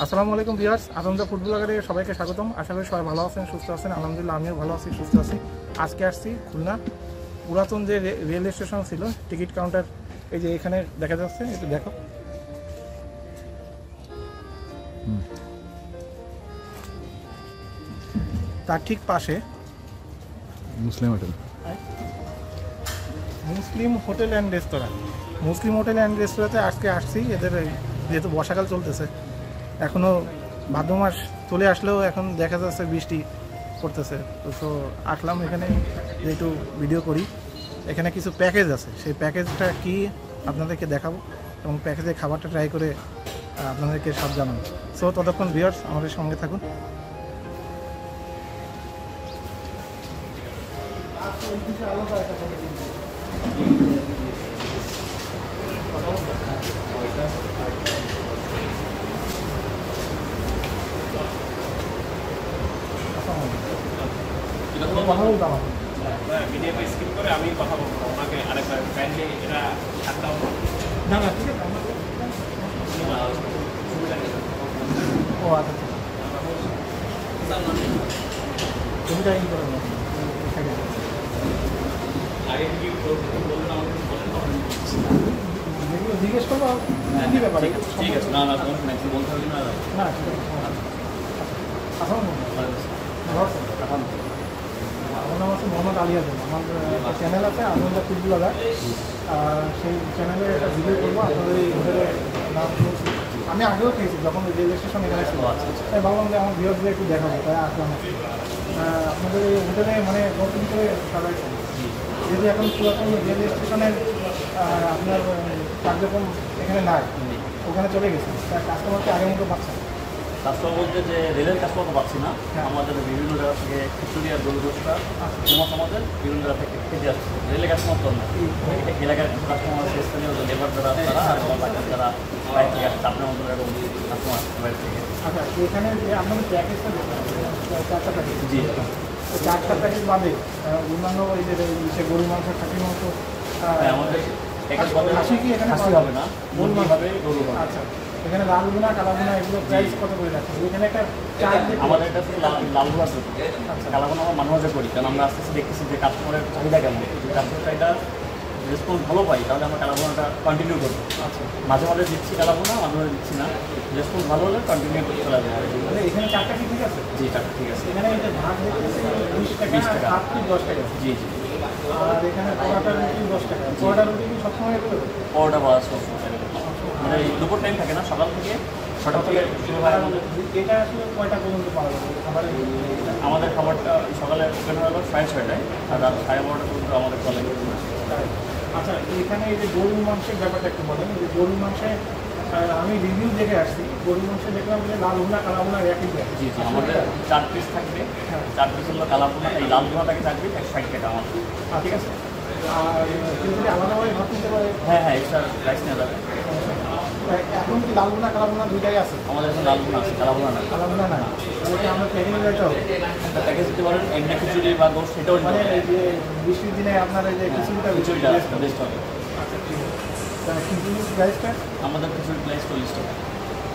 আসসালামু আলাইকুম ভিউয়ার্স, আনন্দ ফুড ব্লগারে সবাইকে স্বাগতম। আশা করি সবাই ভালো আছেন, সুস্থ আছেন। আলহামদুলিল্লাহ আমিও ভালো আছি, সুস্থ আছি। আজকে আসছি খুলনা পুরাতন যে রেল স্টেশন ছিল, টিকিট কাউন্টার এই যে এখানে দেখা যাচ্ছে, একটু দেখো। তার ঠিক পাশে Muslim hotel, Muslim hotel and restaurant. Muslim hotel and রেস্তোরাঁতে আজকে আসছি। এদের যেহেতু বর্ষাকাল চলতেছে, এখনও ভাদ্র মাস চলে আসলেও এখন দেখা যাচ্ছে বৃষ্টি পড়তেছে। তো আসলাম এখানে যে একটু ভিডিও করি। এখানে কিছু প্যাকেজ আছে, সেই প্যাকেজটা কি আপনাদেরকে দেখাবো এবং প্যাকেজে খাবারটা ট্রাই করে আপনাদেরকে সব জানাবো। সো ততক্ষণ ভিউয়ার্স আমাদের সঙ্গে থাকুন। কথা বলতাম ভিডিওটা স্কিপ করে আমি কথা বলবো আপনাকে আরেকবার কাইন্ডলি এটা থাকতাম না না ঠিক আছে। ও আচ্ছা ছবিটা ই করে আগে কি বলবেন আমাকে বলেন যেগুলো জিজ্ঞেস করবো কী ব্যাপারে। ঠিক আছে, না না বলতে হবে না না ঠিক আছে। আমার নাম আছে মোহাম্মদ আলী আজম। আমার চ্যানেল আছে আনন্দ ফুড ব্লগার। সেই চ্যানেলে একটা ভিডিও করবো আপনাদের এই হোটেলের নাম শুনছি। আমি আগেও খেয়েছি যখন রেল স্টেশন এখানে ছিল, তাই ভাবলাম যে আমার ভিউয়ারদের একটু দেখাবো, তাই আসলাম। আপনাদের এই হোটেলে মানে নতুন করে সাজাইছে, যেহেতু এখন পুরাতন রেল স্টেশনের আপনার কার্যক্রম এখানে নাই, ওখানে চলে গেছে, তার কাস্টমারকে আগের মতো পাচ্ছে না। কাস্টমার বলতে যে রেলের কাস্টমার পাচ্ছি না, আমাদের বিভিন্ন জায়গা থেকে খিচুড়ি আর গরু গোষ্ঠটা ফেমাস, আমাদের বিভিন্ন জায়গা থেকে খেতে আসছে। রেলের কাস্টমার তো না, এলাকার কাস্টমার আছে, স্থানীয় লেবার যারা তারা আর যারা বাইরে থেকে আসছে, আপনার মতো এরকম কাস্টমার বাইরে থেকে। আচ্ছা, এখানে যে আপনাদের প্যাকেজটা চারটা প্যাকেজ, জি চারটা প্যাকেজ বাদে অন্যান্য ওই যে গরু মাংস, খাসির মাংস, আমাদের খাসি কি এখানে খাসি হবে না, মুরগি হবে, গরু হবে। আচ্ছা, এখানে লাল গুনা, কালা গুনা এগুলো প্রাইস কত করে রাখছে? এখানে একটা চার্ট আমাদের এটা হচ্ছে লাল গুঁড়া চলছে। কালাগুলো আমরা মাঝে মাঝে করি, কারণ আমরা আস্তে আস্তে দেখতেছি যে কাস্টমারের চাহিদা কেমন। যদি কাস্টমার চাহিদা রেসপন্স ভালো পাই তাহলে আমরা কালাগুনাটা কন্টিনিউ করবো। আচ্ছা, মাঝে মাঝে দিচ্ছি কালাগুনা, মাঝে মাঝে দিচ্ছি না। রেসপন্স ভালো হলে কন্টিনিউ করতে চলে যাবে। মানে এখানে চারটা কি ঠিক আছে? জি টাকা ঠিক আছে। এখানে এটা ভাগ দেখতেছি 20 টাকা, 20 টাকা, 7 পিস 10 টাকা। জি জি। আর এখানে পরোটা রুটি 10 টাকা। পরোটা রুটি কি সবসময় এগুলো? পরোটা বা মানে দুপুর টাইম থাকে না, সকাল থেকে 6টা থেকে শুরু হয় আমাদের। এটা আসলে কয়টা পর্যন্ত পাওয়া যাবে খাবারের? আমাদের খাবারটা সকালে ওপেন হলো 6:30টায়, আর রাত 12:30 পর্যন্ত আমাদের চলে। আচ্ছা, এখানে এই যে গরুর মাংসের ব্যাপারটা একটু বলেন। এই যে গরুর মাংসে আমি রিভিউ দেখে আসছি, গরুর মাংসে দেখলাম যে লাল ভুনা, কালা ভুনা একই যায়। জি জি, আমাদের 4 পিস থাকবে। 4 পিস হলো কালা ভুনা, এই লাল ভুনাটাকে 4 পিস 160 টাকা আমাদের। ঠিক আছে। আর কেউ যদি আলাদাভাবে ভাত নিতে পারে? হ্যাঁ হ্যাঁ, এক্সট্রা রাইস নেওয়া যাবে। এখন কি লাল ভুনা, কালা ভুনা দুইটাই আছে? আমাদের এখন লাল ভুনা আছে, কালা ভুনা না। কালা ভুনা নাই, তাহলে আমরা প্যাকেজ দিতে হবে। একটা প্যাকেজ দিতে পারেন, এমনি খিচুড়ি বা গোশ সেটাও মানে মানে এই যে বৃষ্টির দিনে আপনার এই যে খিচুড়িটা খিচুড়িটা বেস্ট হবে। আচ্ছা ঠিক আছে। খিচুড়ির প্রাইসটা? আমাদের খিচুড়ি প্রাইস 40 টাকা।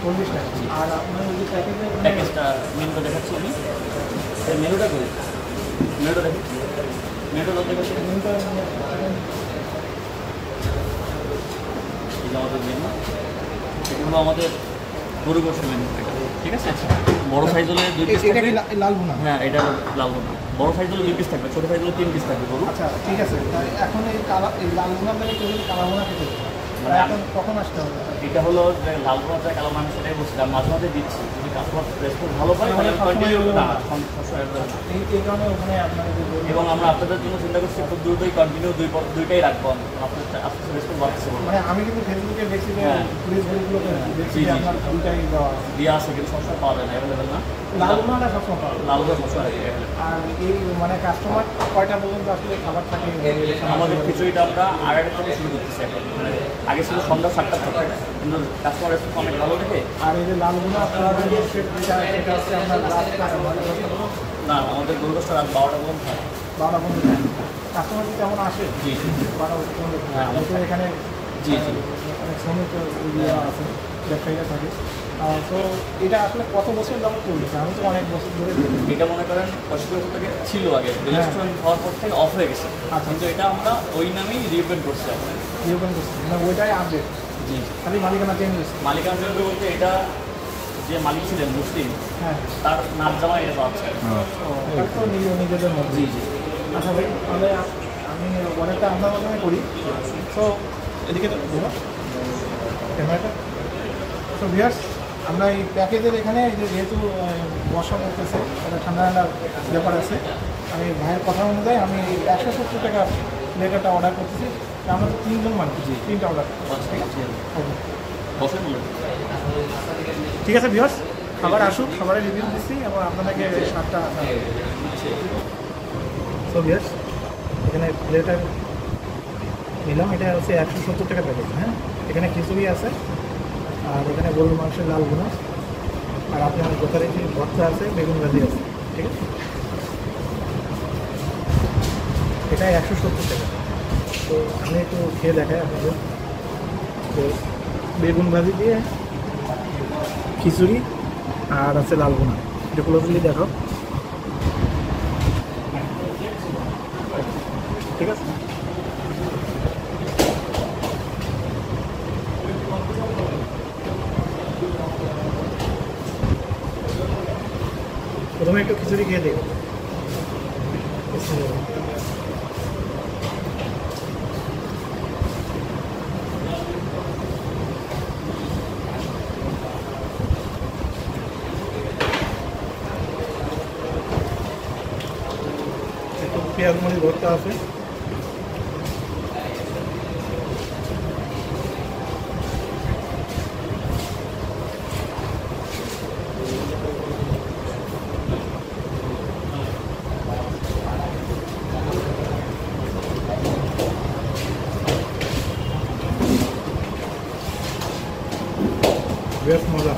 40 টাকা। আর আপনার ওই যে প্যাকেজটা মেনুটা দেখাচ্ছি আমি। এই মেনুটা করি, মেনুটা দেখাচ্ছি, মেনুটা দেখাচ্ছি। এই যে আমাদের মেনু, এগুলো আমাদের গরু গোশ মেনু, ঠিক আছে। বড় সাইজ হলে 2 পিস থাকবে। লাল ভুনা? হ্যাঁ, এটা লাল ভুনা। বড় সাইজ হলে 2 পিস থাকবে, ছোটো সাইজ হলে 3 পিস থাকবে গরু। আচ্ছা ঠিক আছে। এখন এই লাল ভুনা থেকে কেউ যদি কালা ভুনা খেতে চায়, মানে এখন কখন আসতে হবে? এটা হলো যে লাল ভুনা চাই, কালো ভুনা সেটাই বলছিলাম, মাঝে মাঝে দিচ্ছি। যদি কাস্টমার রেসপন্স ভালো পাই তাহলে কন্টিনিউ না এই কারণে ওখানে আপনার এবং আমরা আপনাদের জন্য চিন্তা করছি খুব দ্রুতই কন্টিনিউ দুইটাই রাখবো। আপনার আস্তে আস্তে রেসপন্স বাড়ছে। মানে আমি কিন্তু ফেসবুকে দেখছি যে পুলিশ গুলোকে দেখছি যে আপনার দুইটাই দিয়ে আসে, কিন্তু সবসময় পাওয়া যায় না, অ্যাভেলেবেল না। লাল ভুনাটা সবসময় পাওয়া যায়। লাল ভুনা সবসময় অ্যাভেলেবেল। আর এই মানে কাস্টমার কয়টা পর্যন্ত আসলে খাবার থাকে? আমাদের খিচুড়িটা আমরা 8:30 থেকে শুরু করতেছি এখন। মানে আগে ছিল সন্ধ্যা 7টা থেকে, কিন্তু কাস্টমার রেসপন্স অনেক ভালো দেখে। আর এই যে লাল ভুনা এটা হচ্ছে আপনার না, আমাদের গরু গোশটা রাত 12টা পর্যন্ত হয়। 12টা পর্যন্ত কাস্টমার কি কেমন আসে? জি জি। 12টা পর্যন্ত। হ্যাঁ, আমাদের এখানে জি জি। অনেক শ্রমিক আছে, ব্যবসায়ীরা থাকে। তো এটা আসলে কত বছর যাবত চলছে? আমি তো অনেক বছর ধরে দেখি। এটা মনে করেন 25 বছর থেকে ছিল আগে, রেস্টুরেন্ট হওয়ার পর থেকে অফ হয়ে গেছে। আচ্ছা। কিন্তু এটা আমরা ওই নামেই রিওপেন করছি এখন। রিওপেন করছি মানে ওইটাই আপডেট, জি। খালি মালিকানা চেঞ্জ হয়েছে। মালিকানা চেঞ্জ বলতে এটা যে মালিক ছিলেন মুসলিম, হ্যাঁ। তার নাচ জামা এটা পাচ্ছে। তার তো নিজেদের মধ্যে। জি জি। আচ্ছা ভাই, তাহলে আমি অনেকটা আপনার মাধ্যমে করি। তো এদিকে তো ক্যামেরাটা। তো ভিউয়ার্স, আমরা এই প্যাকেজের এখানে এই যে যেহেতু বর্ষা পড়তেছে, একটা ঠান্ডা ঠান্ডা ব্যাপার আছে, আমি ভাইয়ের কথা অনুযায়ী আমি 170 টাকা লেটারটা অর্ডার করতেছি। আমরা তো 3 জন মানুষ, 3টা অর্ডার। ঠিক আছে, ওকে, বসেন বলুন। ঠিক আছে ভিউয়ার্স, খাবার আসুক, খাবারের রিভিউ দিচ্ছি এবং আপনাদেরকে স্বাদটা। তো ভিউয়ার্স, এখানে প্লেটার নিলাম, এটা হচ্ছে 170 টাকা প্যাকেজ। হ্যাঁ, এখানে খিচুড়ি আছে, আর এখানে গরুর মাংসের লাল ভুনা, আর আপনার যথারীতি ভর্তা আছে, বেগুন ভাজি আছে। ঠিক আছে, এটা 170 টাকা। তো আমি একটু খেয়ে দেখাই আপনাদের। তো বেগুন ভাজি দিয়ে খিচুড়ি আর আছে লাল ভুনা, এটা ক্লোজলি দেখো। ঠিক আছে, প্রথমে একটু খিচুড়ি খেয়ে দেখো। একটু পেঁয়াজ মরিচ ভর্তা আছে। বেশ মজা।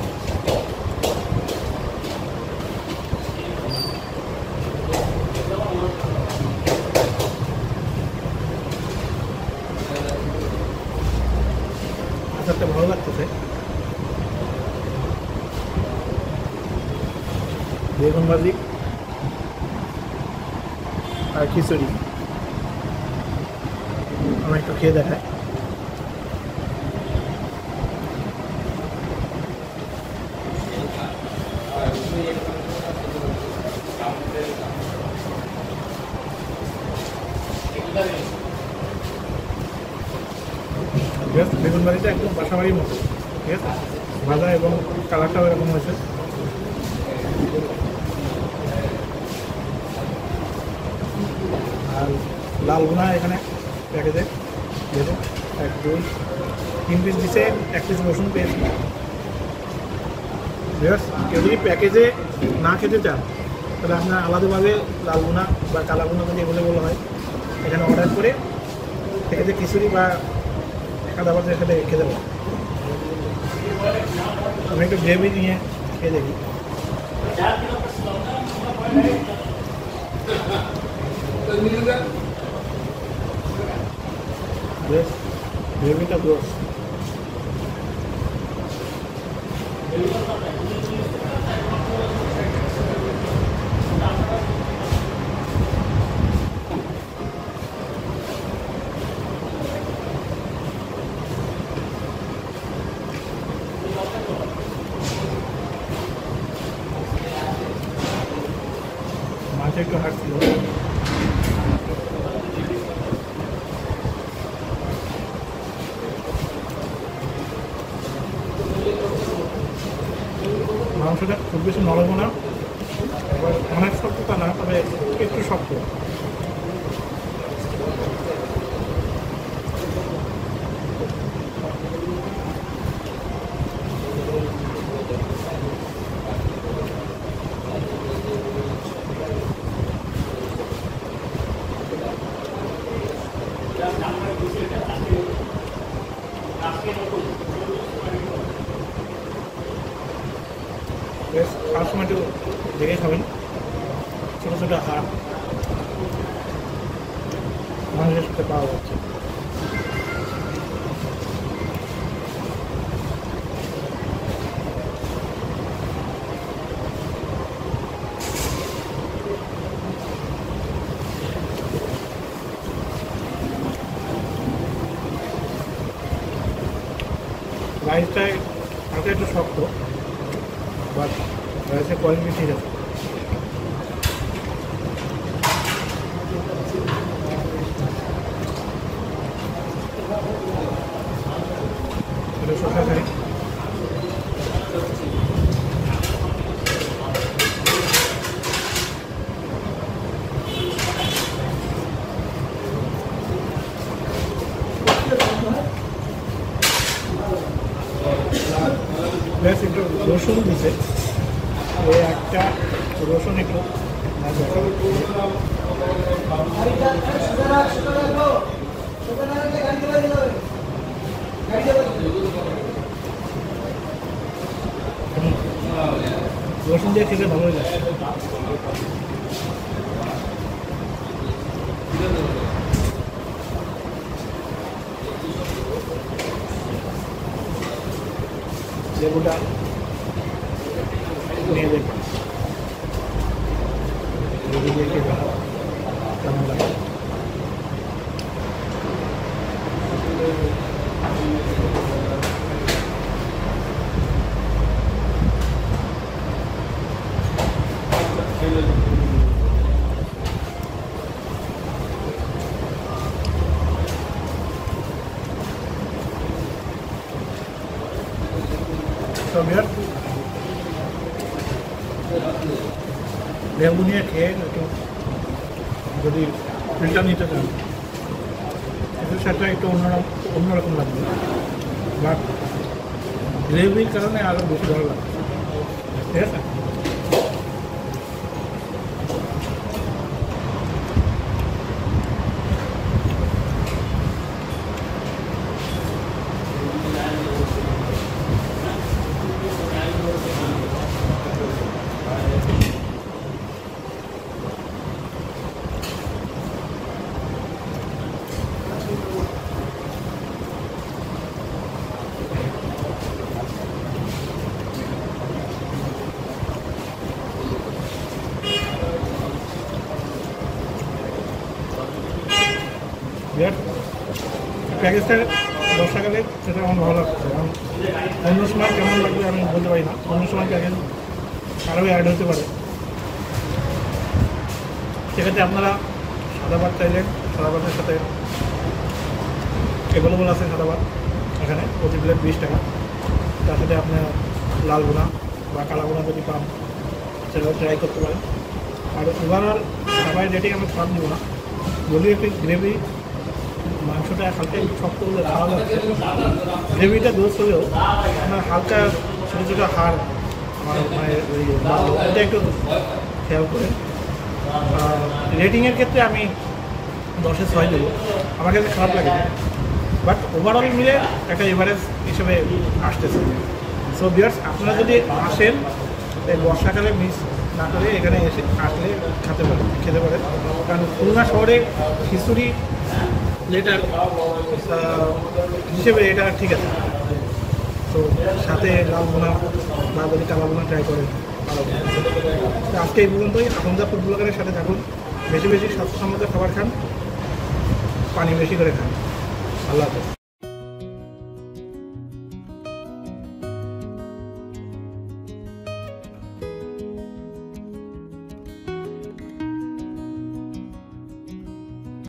আচারটা ভালো লাগতেছে। বেগুন ভাজি আর খিচুড়ি আমি একটু খেয়ে দেখাই। বেগুন ভাজিটা একদম বাসাবাড়ির মতো, ঠিক আছে, ভাজা এবং কালারটাও এরকম হয়েছে। আর লাল ভুনা এখানে প্যাকেজে দিয়েছে 1 2 3 পিস দিচ্ছে, 1 পিস রসুন পেয়েছি। বেশ, কেউ যদি প্যাকেজে না খেতে চান তাহলে আপনার আলাদাভাবে লাল ভুনা বা কালা ভুনা যদি অ্যাভেলেবল হয়, এখানে অর্ডার করে প্যাকেজে খিচুড়ি বা সাদা ভাতের সাথে খেতে পারেন। আমি একটু গ্রেভি নিয়ে খেয়ে দেখি। বেশ, গ্রেভিটা গ্রোস। মাঝে একটু হাঁটছিল। মাংসটা খুব বেশি নরম না, এবার অনেক শক্ততা না, তবে একটু শক্ত। বেশ, খাওয়ার সময় একটু দেখে খাবেন। ছোটো ছোটো হাড় মাংসের সাথে পাওয়া যাচ্ছে। রাইসটায় হালকা একটু শক্ত, বাট রাইসের কোয়ালিটি ঠিক আছে। এটা শসা খাই। ব্যাস একটু রসুন দিছে, ওই একটা রসুন একটু রসুন দিয়ে খেতে ভালোই লাগে। লেবুটা নিয়ে দেখবেন, লেবু দিয়ে খেতে কেমন লাগে। লেবু নিয়ে খেয়ে একটু যদি ফিল্টার নিতে চান এদের সাথে একটু অন্যরকম লাগবে, বাট গ্রেভির কারণে আরও বেশি ভালো লাগবে। ঠিক আছে, প্যাকেজটা 10 টাকাতে সেটা আমার ভালো লাগছে। কারণ অন্য সময় কেমন লাগবে আমি বলতে পারি না, অন্য সময় প্যাকেজ আরও অ্যাড হতে পারে। সেক্ষেত্রে আপনারা সাদা ভাত চাইলেন, সাদা ভাতের সাথে অ্যাভেলেবল আছে সাদা ভাত এখানে প্রতি প্লেট 20 টাকা। তার সাথে আপনার লাল বোনা বা কালা বোনা যদি পান সেটাও ট্রাই করতে পারেন। আর ওভারঅল সবাই রেটিং আমি খারাপ দিব না, যদিও একটু গ্রেভি মাংসটা হালকা একটু শক্ত হলে ভালো লাগছে, গ্রেভিটা দোষ হলেও আমার হালকা ছোটো ছোটো হাড় আমার মায়ের ওই এটা একটু খেয়াল করে। রেটিংয়ের ক্ষেত্রে আমি 10-এ 6 দেবো, আমার কাছে খারাপ লাগে, বাট ওভারঅল মিলে একটা এভারেজ হিসেবে আসতেছে। সো ভিউয়ার্স, আপনারা যদি আসেন এই বর্ষাকালে মিস না করে এখানে এসে আসলে খেতে পারেন। কারণ খুলনা শহরে খিচুড়ি যেটা হিসেবে এটা ঠিক আছে। তো সাথে লাল বোনা বা যদি কালা বোনা ট্রাই করেন ভালো। আজকে এই পর্যন্তই। আপনদা ফুড ব্লগারের সাথে থাকুন, বেশি বেশি স্বাস্থ্যসম্মত খাবার খান, পানি বেশি করে খান। আল্লাহ হাফেজ।